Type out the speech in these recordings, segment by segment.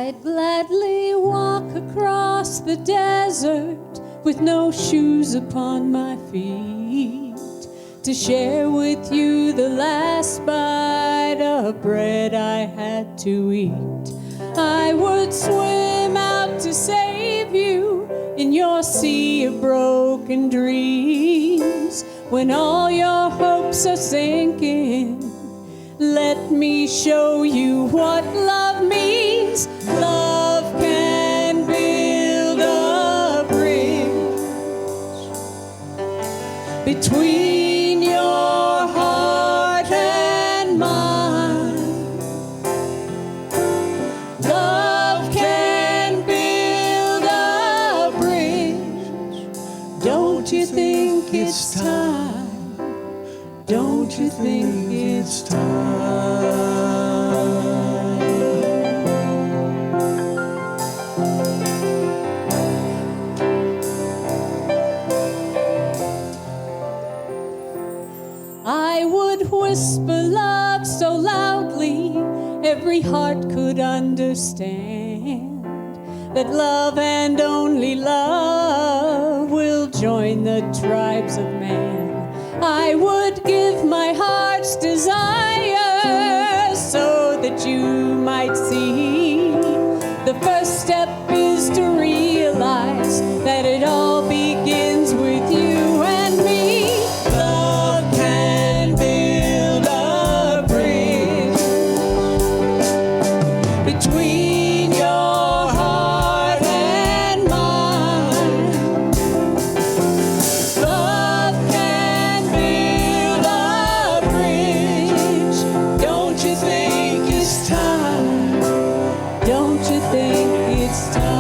I'd gladly walk across the desert with no shoes upon my feet to share with you the last bite of bread I had to eat. I would swim out to save you in your sea of broken dreams. When all your hopes are sinking, let me show you what love means. Love can build a bridge between your heart and mine. Love can build a bridge. Don't you think it's time? Don't you think it's time? I would whisper love so loudly every heart could understand that love and only love will join the tribes of man. I would give my heart's desire so that you might see. The first step is to realize that it all begins with you and me. Love can build a bridge between your heart and mine. Love can build a bridge. Don't you think it's time? Don't you think it's time?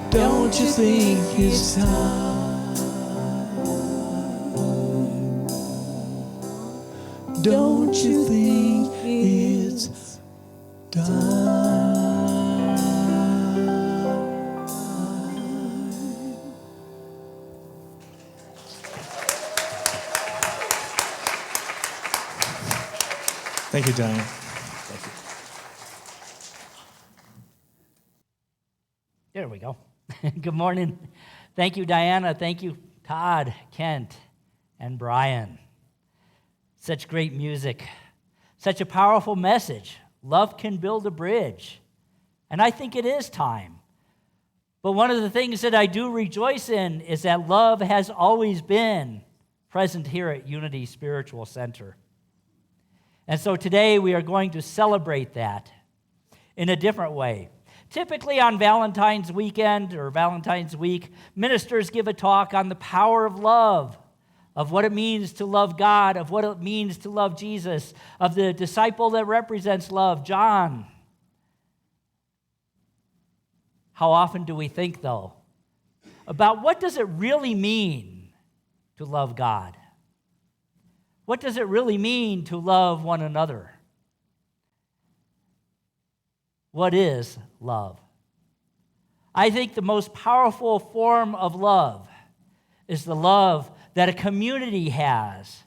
Don't you think it's time? Don't you think it's time? Thank you, Diane. There we go. Good morning. Thank you, Diana. Thank you, Todd, Kent, and Brian. Such great music. Such a powerful message. Love can build a bridge. And I think it is time. But one of the things that I do rejoice in is that love has always been present here at Unity Spiritual Center. And so today we are going to celebrate that in a different way. Typically on Valentine's weekend or Valentine's week, ministers give a talk on the power of love, of what it means to love God, of what it means to love Jesus, of the disciple that represents love, John. How often do we think, though, about what does it really mean to love God? What does it really mean to love one another? What is love? I think the most powerful form of love is the love that a community has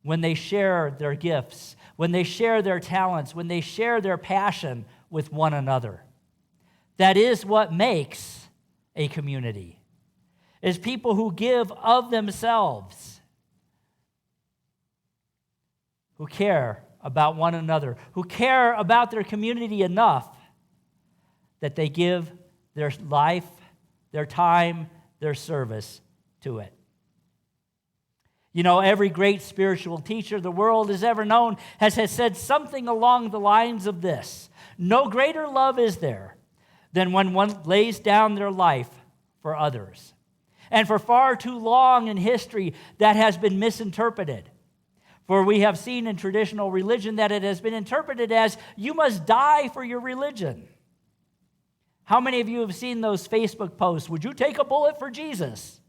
when they share their gifts, when they share their talents, when they share their passion with one another. That is what makes a community, is people who give of themselves, who care about one another, who care about their community enough that they give their life, their time, their service to it. You know, every great spiritual teacher the world has ever known has said something along the lines of this: no greater love is there than when one lays down their life for others. And for far too long in history, that has been misinterpreted. For we have seen in traditional religion that it has been interpreted as, you must die for your religion. How many of you have seen those Facebook posts? Would you take a bullet for Jesus?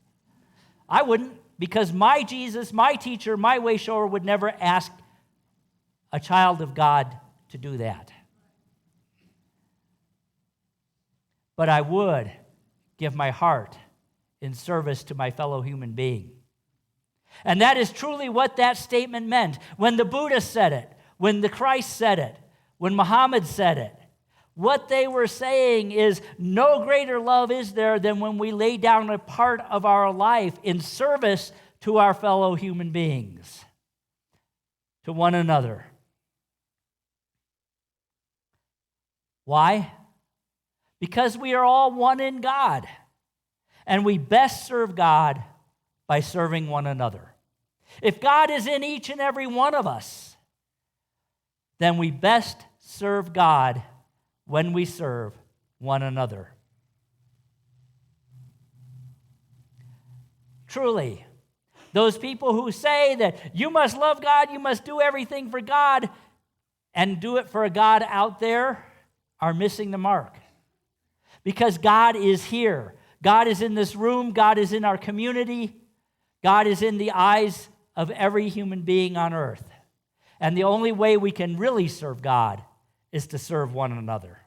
I wouldn't, because my Jesus, my teacher, my way shower would never ask a child of God to do that. But I would give my heart in service to my fellow human being. And that is truly what that statement meant. When the Buddha said it, when the Christ said it, when Muhammad said it, what they were saying is no greater love is there than when we lay down a part of our life in service to our fellow human beings, to one another. Why? Because we are all one in God, and we best serve God by serving one another. If God is in each and every one of us, then we best serve God when we serve one another. Truly, those people who say that you must love God, you must do everything for God, and do it for a God out there, are missing the mark. Because God is here. God is in this room. God is in our community. God is in the eyes of every human being on earth. And the only way we can really serve God is to serve one another.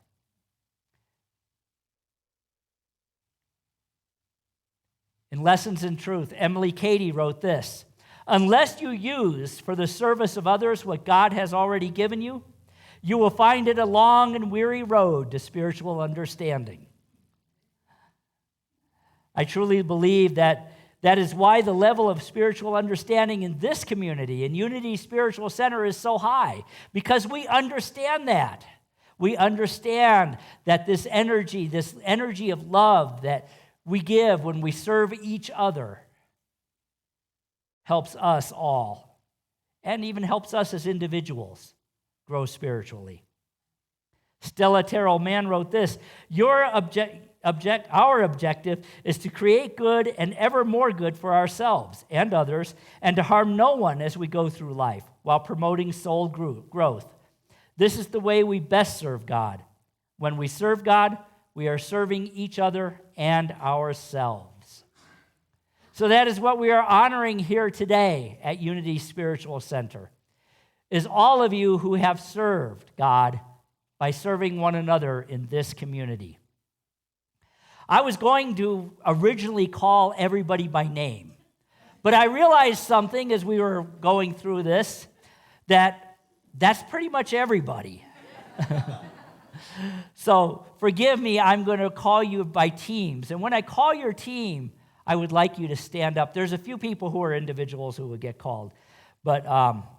In Lessons in Truth, Emily Cady wrote this: unless you use for the service of others what God has already given you, you will find it a long and weary road to spiritual understanding. I truly believe that is why the level of spiritual understanding in this community, in Unity Spiritual Center, is so high, because we understand that. We understand that this energy of love that we give when we serve each other helps us all, and even helps us as individuals grow spiritually. Stella Terrell Mann wrote this: our objective is to create good and ever more good for ourselves and others, and to harm no one as we go through life while promoting soul growth. This is the way we best serve God. When we serve God, we are serving each other and ourselves. So that is what we are honoring here today at Unity Spiritual Center, is all of you who have served God by serving one another in this community. I was going to originally call everybody by name, but I realized something as we were going through this, that's pretty much everybody. So forgive me, I'm going to call you by teams. And when I call your team, I would like you to stand up. There's a few people who are individuals who would get called. But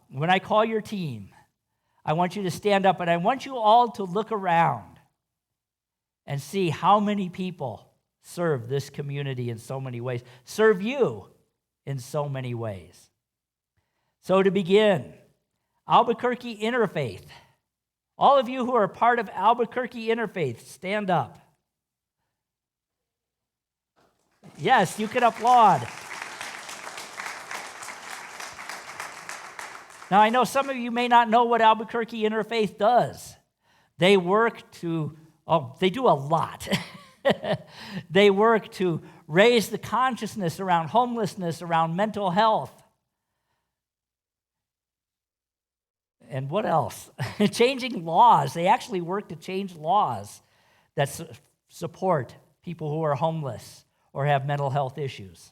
when I call your team, I want you to stand up, and I want you all to look around and see how many people serve this community in so many ways, serve you in so many ways. So to begin, Albuquerque Interfaith. All of you who are part of Albuquerque Interfaith, stand up. Yes, you can applaud. Now, I know some of you may not know what Albuquerque Interfaith does. They do a lot. They work to raise the consciousness around homelessness, around mental health. And what else? Changing laws. They actually work to change laws that support people who are homeless or have mental health issues.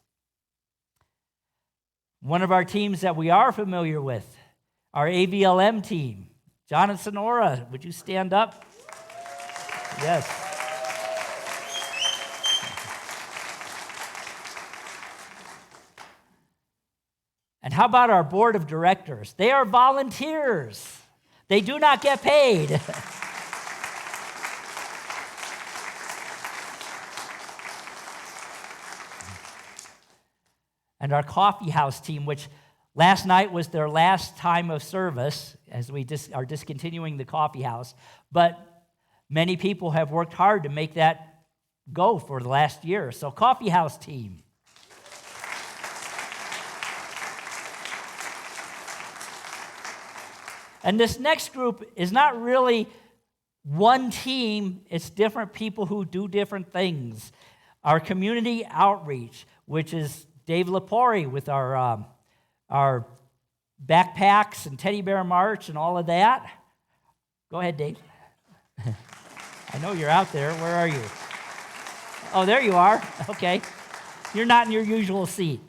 One of our teams that we are familiar with, our AVLM team. John and Sonora, would you stand up? Yes. And how about our board of directors? They are volunteers. They do not get paid. And our coffee house team, which last night was their last time of service, as we are discontinuing the coffee house, but many people have worked hard to make that go for the last year. So coffee house team. And this next group is not really one team, it's different people who do different things. Our community outreach, which is Dave Lepori with our backpacks and teddy bear march and all of that. Go ahead, Dave. I know you're out there. Where are you? Oh, there you are. Okay. You're not in your usual seat.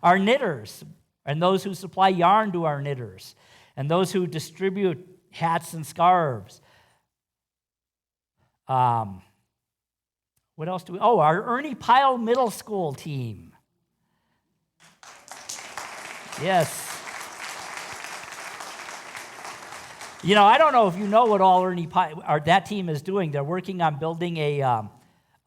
Our knitters, and those who supply yarn to our knitters, and those who distribute hats and scarves. What else do we? Oh, our Ernie Pyle Middle School team. Yes. You know, I don't know if you know what all Ernie Pyle, or that team is doing. They're working on building a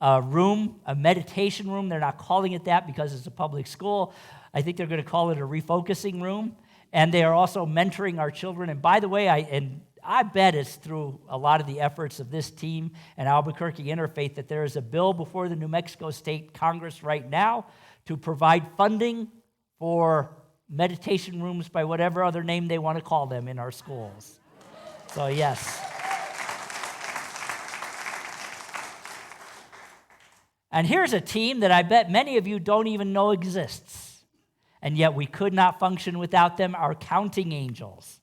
room, a meditation room. They're not calling it that because it's a public school. I think they're going to call it a refocusing room. And they are also mentoring our children. And by the way, I bet it's through a lot of the efforts of this team and Albuquerque Interfaith that there is a bill before the New Mexico State Congress right now to provide funding for meditation rooms by whatever other name they want to call them in our schools. So yes. And here's a team that I bet many of you don't even know exists. And yet we could not function without them, our counting angels.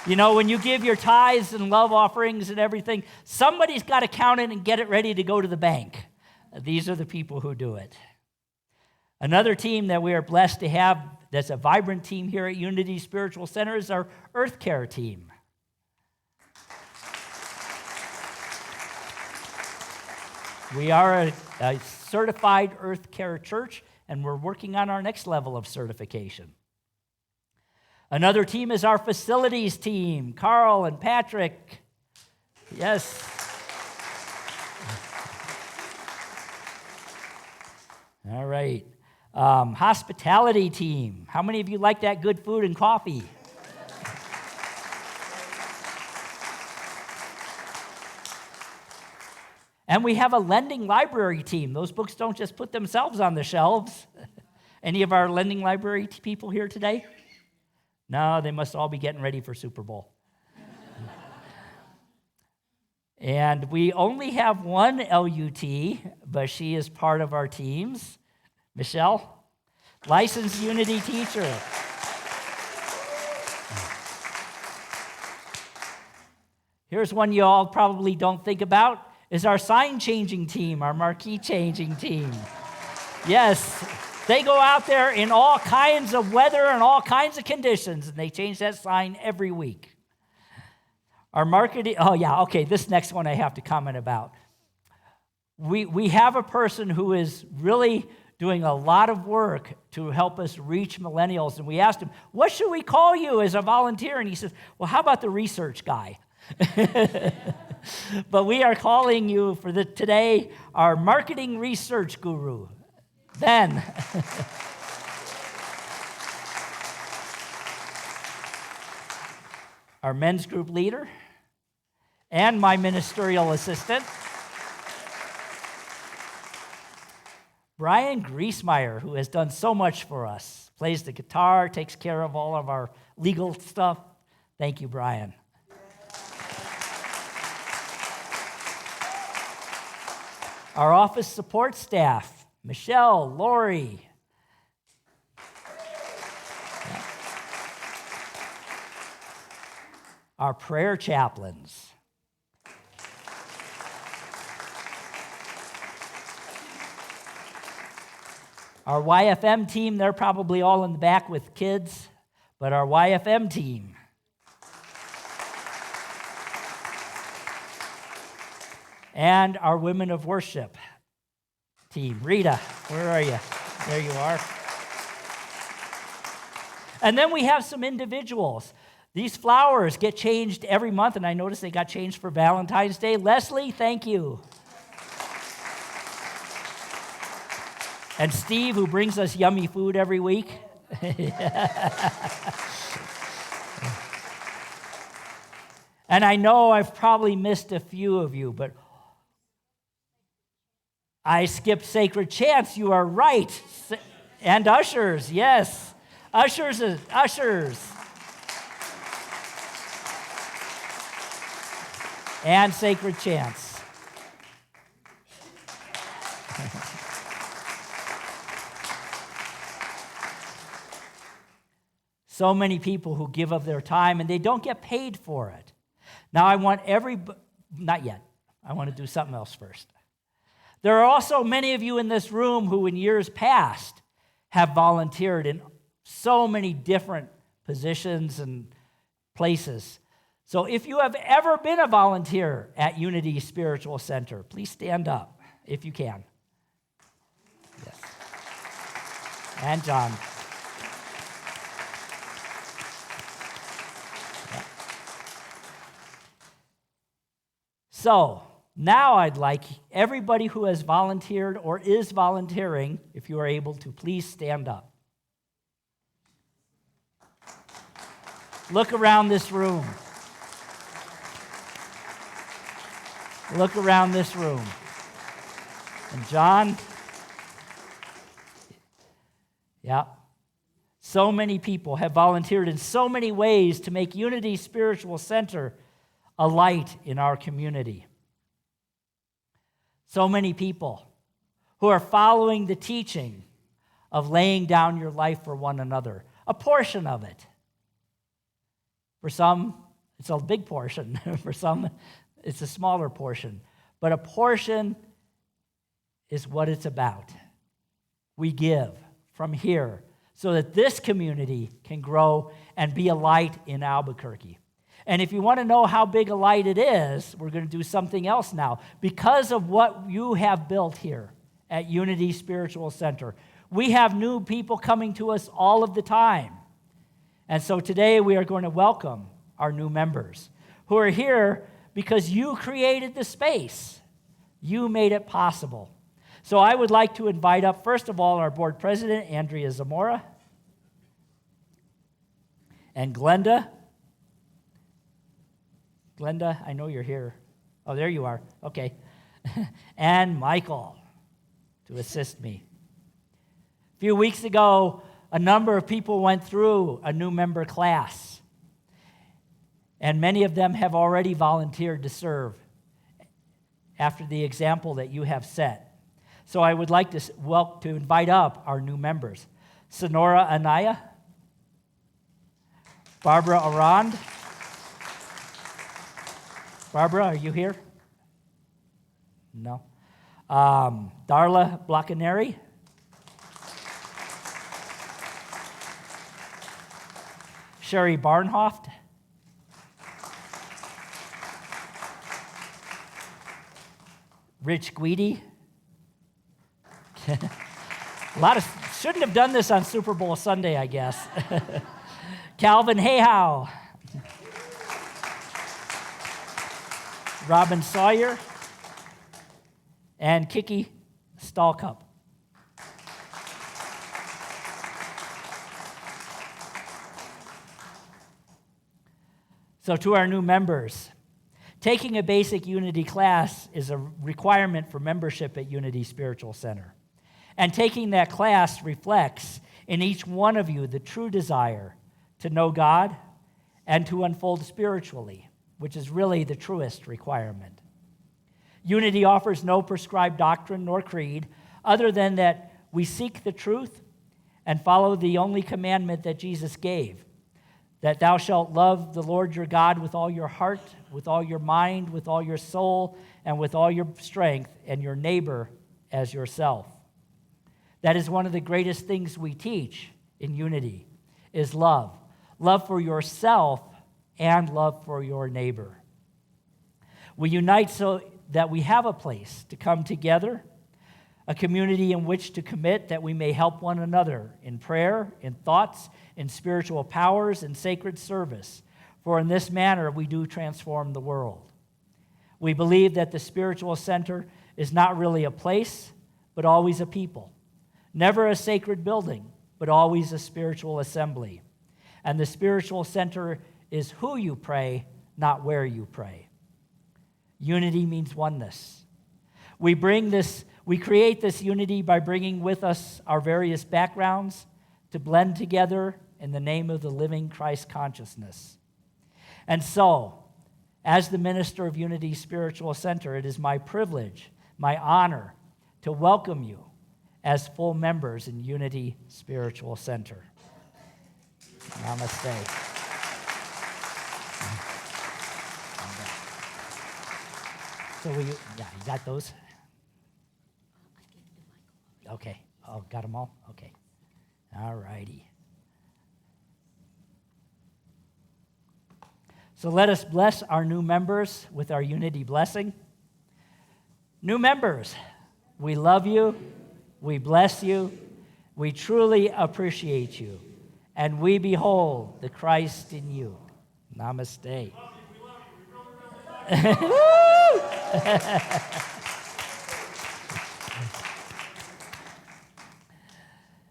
You know, when you give your tithes and love offerings and everything, somebody's got to count it and get it ready to go to the bank. These are the people who do it. Another team that we are blessed to have that's a vibrant team here at Unity Spiritual Center is our Earth Care team. We are a certified Earth Care church, and we're working on our next level of certification. Another team is our facilities team, Carl and Patrick. Yes. All right. Hospitality team. How many of you like that good food and coffee? And we have a lending library team. Those books don't just put themselves on the shelves. Any of our lending library people here today? No, they must all be getting ready for Super Bowl. And we only have one LUT, but she is part of our teams. Michelle, licensed Unity teacher. Here's one you all probably don't think about, is our sign changing team, our marquee changing team. Yes, they go out there in all kinds of weather and all kinds of conditions, and they change that sign every week. Our marketing, this next one I have to comment about. We have a person who is really doing a lot of work to help us reach millennials, and we asked him, what should we call you as a volunteer? And he says, well, how about the research guy? But we are calling you for today our marketing research guru, Ben. Our men's group leader, and my ministerial assistant, Brian Griesmeyer, who has done so much for us, plays the guitar, takes care of all of our legal stuff. Thank you, Brian. Our office support staff, Michelle, Lori. Our prayer chaplains. Our YFM team, they're probably all in the back with kids, but our YFM team. And our women of worship team. Rita, where are you? There you are. And then we have some individuals. These flowers get changed every month, and I noticed they got changed for Valentine's Day. Leslie, thank you. And Steve, who brings us yummy food every week. And I know I've probably missed a few of you, but I skipped Sacred Chants. You are right. And ushers, yes. Ushers. And Sacred Chants. So many people who give of their time and they don't get paid for it. Now I want not yet. I want to do something else first. There are also many of you in this room who in years past have volunteered in so many different positions and places. So if you have ever been a volunteer at Unity Spiritual Center, please stand up if you can. Yes. And John. Yeah. So now I'd like everybody who has volunteered or is volunteering, if you are able to, please stand up. Look around this room. Look around this room. And John, yeah, so many people have volunteered in so many ways to make Unity Spiritual Center a light in our community. So many people who are following the teaching of laying down your life for one another, a portion of it. For some, it's a big portion. For some, it's a smaller portion. But a portion is what it's about. We give from here so that this community can grow and be a light in Albuquerque. And if you want to know how big a light it is, we're going to do something else now. Because of what you have built here at Unity Spiritual Center, we have new people coming to us all of the time. And so today we are going to welcome our new members who are here because you created the space. You made it possible. So I would like to invite up, first of all, our board president, Andrea Zamora, and Glenda. Glenda, I know you're here. Oh, there you are. Okay. And Michael to assist me. A few weeks ago, a number of people went through a new member class, and many of them have already volunteered to serve after the example that you have set. So I would like to invite up our new members. Sonora Anaya, Barbara Arand. Barbara, are you here? No. Darla Bloccaneri. Sherry Barnhoft. Rich Guidi. Shouldn't have done this on Super Bowl Sunday, I guess. Calvin Hayhow. Robin Sawyer. And Kiki Stallcup. So to our new members, taking a basic Unity class is a requirement for membership at Unity Spiritual Center. And taking that class reflects in each one of you the true desire to know God and to unfold spiritually, which is really the truest requirement. Unity offers no prescribed doctrine nor creed other than that we seek the truth and follow the only commandment that Jesus gave, that thou shalt love the Lord your God with all your heart, with all your mind, with all your soul, and with all your strength, and your neighbor as yourself. That is one of the greatest things we teach in Unity, is love. Love for yourself and love for your neighbor. We unite so that we have a place to come together, a community in which to commit that we may help one another in prayer, in thoughts, in spiritual powers, in sacred service. For in this manner we do transform the world. We believe that the spiritual center is not really a place, but always a people. Never a sacred building, but always a spiritual assembly. And the spiritual center is who you pray, not where you pray. Unity means oneness. We create this unity by bringing with us our various backgrounds to blend together in the name of the living Christ consciousness. And so, as the minister of Unity Spiritual Center, it is my privilege, my honor, to welcome you as full members in Unity Spiritual Center. Namaste. So you got those? Okay. Oh, got them all? Okay. All righty. So let us bless our new members with our unity blessing. New members, we love you, we bless you, we truly appreciate you, and we behold the Christ in you. Namaste.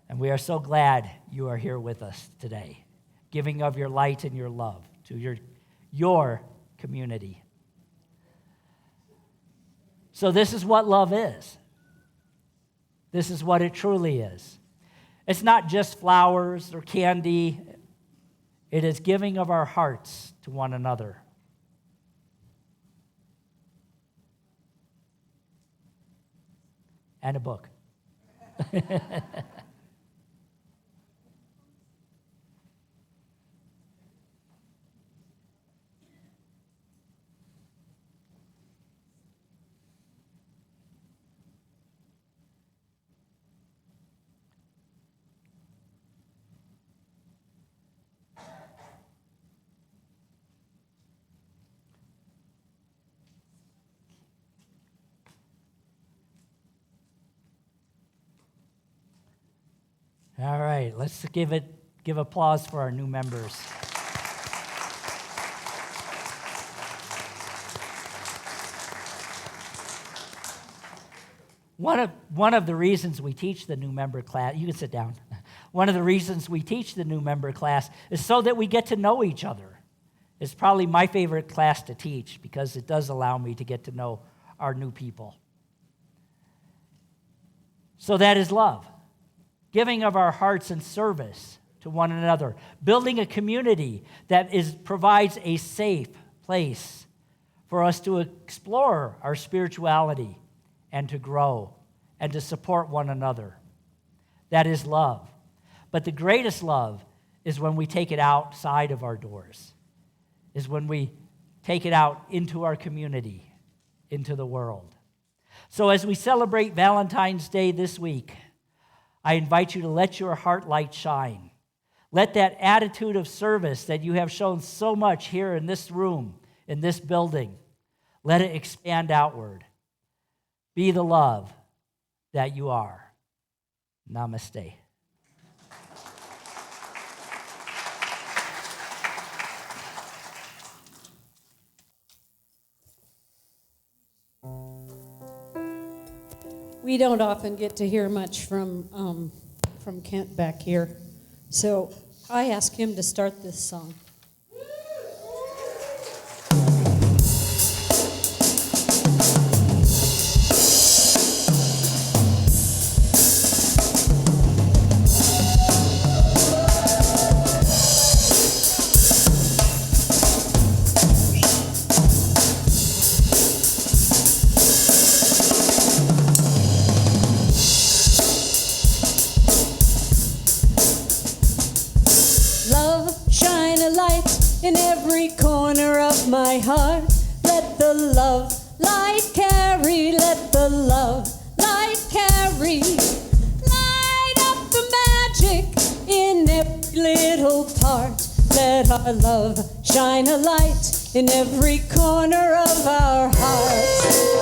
And we are so glad you are here with us today, giving of your light and your love to your community. So this is what love is. This is what it truly is. It's not just flowers or candy. It is giving of our hearts to one another. And a book. All right, let's give applause for our new members. One of the reasons we teach the new member class, you can sit down. One of the reasons we teach the new member class is so that we get to know each other. It's probably my favorite class to teach because it does allow me to get to know our new people. So that is love. Giving of our hearts in service to one another, building a community that provides a safe place for us to explore our spirituality and to grow and to support one another. That is love. But the greatest love is when we take it outside of our doors, is when we take it out into our community, into the world. So as we celebrate Valentine's Day this week, I invite you to let your heart light shine. Let that attitude of service that you have shown so much here in this room, in this building, let it expand outward. Be the love that you are. Namaste. We don't often get to hear much from Kent back here, so I asked him to start this song. In every corner of my heart, let the love light carry, let the love light carry. Light up the magic in every little part. Let our love shine a light in every corner of our hearts.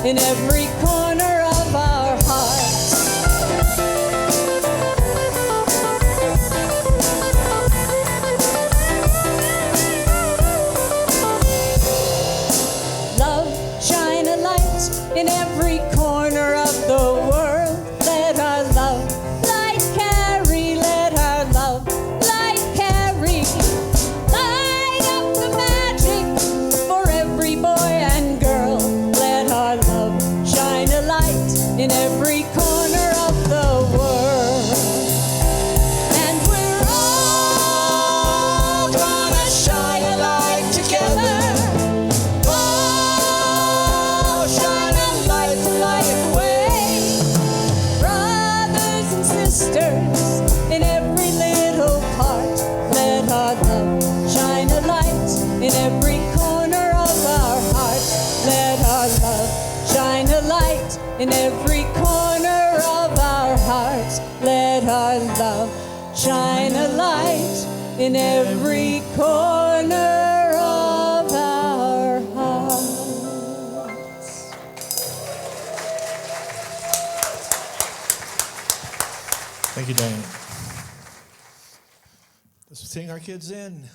in every corner of our hearts. Love, shine a light in every corner of the world. Let our love light carry, let our love light carry. Light up the magic for every boy and girl. Let our love shine a light in every corner of the world. And we're all gonna shine a light together. Oh, shine a light to light the way. Brothers and sisters in every little part, let our love shine a light in every corner of our hearts. Let our love shine a light in every corner of our hearts. Let our love shine a light in every corner of our hearts. Thank you, Diane. Let's sing our kids in.